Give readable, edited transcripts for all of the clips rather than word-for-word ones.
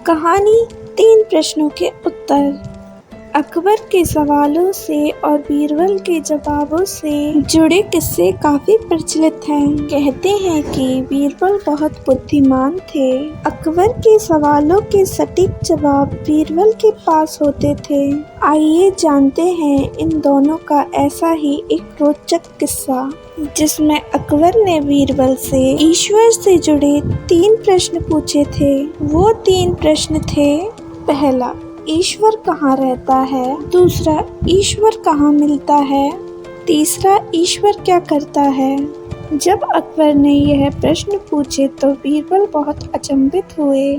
कहानी 3 प्रश्नों के उत्तर। अकबर के सवालों से और बीरबल के जवाबों से जुड़े किस्से काफी प्रचलित हैं। कहते हैं कि बीरबल बहुत बुद्धिमान थे। अकबर के सवालों के सटीक जवाब बीरबल के पास होते थे। आइए जानते हैं इन दोनों का ऐसा ही एक रोचक किस्सा, जिसमें अकबर ने बीरबल से ईश्वर से जुड़े 3 प्रश्न पूछे थे। वो 3 प्रश्न थे। पहला, ईश्वर कहाँ रहता है? दूसरा, ईश्वर कहाँ मिलता है? तीसरा, ईश्वर क्या करता है? जब अकबर ने यह प्रश्न पूछे तो बीरबल बहुत अचंभित हुए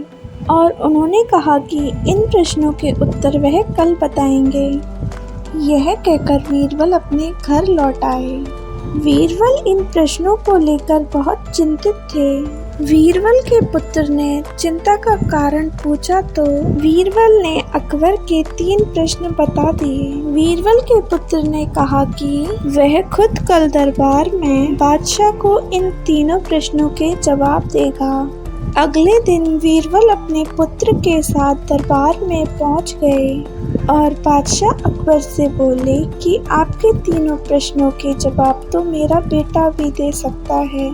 और उन्होंने कहा कि इन प्रश्नों के उत्तर वह कल बताएंगे। यह कहकर बीरबल अपने घर लौट आए। बीरबल इन प्रश्नों को लेकर बहुत चिंतित थे। बीरबल के पुत्र ने चिंता का कारण पूछा तो बीरबल ने अकबर के 3 प्रश्न बता दिए। बीरबल के पुत्र ने कहा कि वह खुद कल दरबार में बादशाह को इन तीनों प्रश्नों के जवाब देगा। अगले दिन बीरबल अपने पुत्र के साथ दरबार में पहुंच गए और बादशाह अकबर से बोले कि आपके तीनों प्रश्नों के जवाब तो मेरा बेटा भी दे सकता है।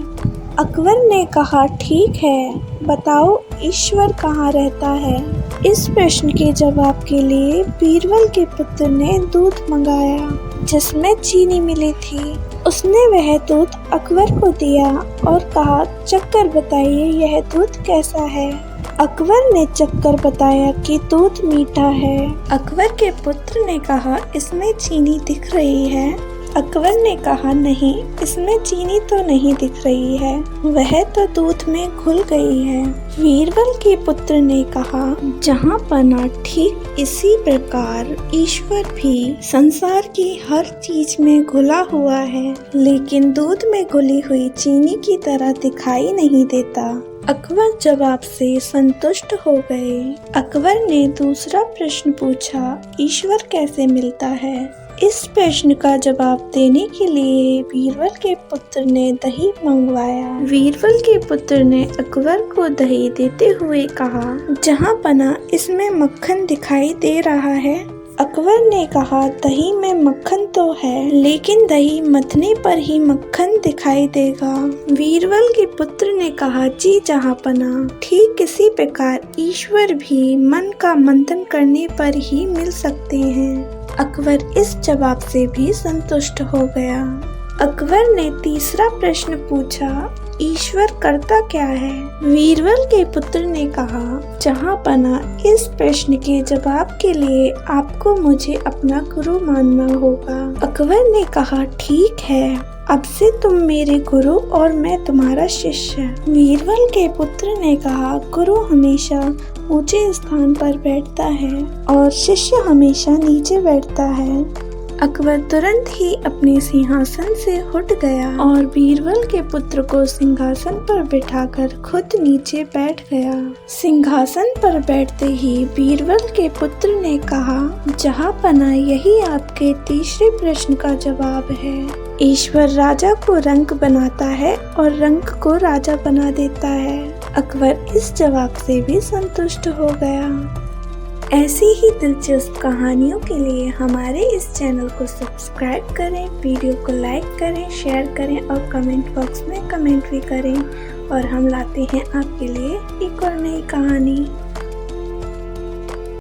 अकबर ने कहा, ठीक है, बताओ ईश्वर कहाँ रहता है? इस प्रश्न के जवाब के लिए बीरबल के पुत्र ने दूध मंगाया जिसमें चीनी मिली थी। उसने वह दूध अकबर को दिया और कहा, चखकर बताइए यह दूध कैसा है? अकबर ने चखकर बताया कि दूध मीठा है। अकबर के पुत्र ने कहा, इसमें चीनी दिख रही है। अकबर ने कहा, नहीं, इसमें चीनी तो नहीं दिख रही है, वह तो दूध में घुल गई है। बीरबल के पुत्र ने कहा, जहाँ पना ठीक इसी प्रकार ईश्वर भी संसार की हर चीज में घुला हुआ है, लेकिन दूध में घुली हुई चीनी की तरह दिखाई नहीं देता। अकबर जवाब से संतुष्ट हो गए। अकबर ने दूसरा प्रश्न पूछा, ईश्वर कैसे मिलता है? इस प्रश्न का जवाब देने के लिए बीरबल के पुत्र ने दही मंगवाया। बीरबल के पुत्र ने अकबर को दही देते हुए कहा, जहाँ पना इसमें मक्खन दिखाई दे रहा है। अकबर ने कहा, दही में मक्खन तो है, लेकिन दही मथने पर ही मक्खन दिखाई देगा। बीरबल के पुत्र ने कहा, जी जहाँपना, ठीक इसी प्रकार ईश्वर भी मन का मंथन करने पर ही मिल सकते हैं। अकबर इस जवाब से भी संतुष्ट हो गया। अकबर ने तीसरा प्रश्न पूछा, ईश्वर करता क्या है? बीरबल के पुत्र ने कहा, जहाँपना, इस प्रश्न के जवाब के लिए आपको मुझे अपना गुरु मानना होगा। अकबर ने कहा, ठीक है, अब से तुम मेरे गुरु और मैं तुम्हारा शिष्य। बीरबल के पुत्र ने कहा, गुरु हमेशा ऊंचे स्थान पर बैठता है और शिष्य हमेशा नीचे बैठता है। अकबर तुरंत ही अपने सिंहासन से उठ गया और बीरबल के पुत्र को सिंहासन पर बिठाकर खुद नीचे बैठ गया। सिंहासन पर बैठते ही बीरबल के पुत्र ने कहा, जहाँपना, यही आपके तीसरे प्रश्न का जवाब है। ईश्वर राजा को रंक बनाता है और रंक को राजा बना देता है। अकबर इस जवाब से भी संतुष्ट हो गया। ऐसी ही दिलचस्प कहानियों के लिए हमारे इस चैनल को सब्सक्राइब करें, वीडियो को लाइक करें, शेयर करें और कमेंट बॉक्स में कमेंट भी करें। और हम लाते हैं आपके लिए एक और नई कहानी।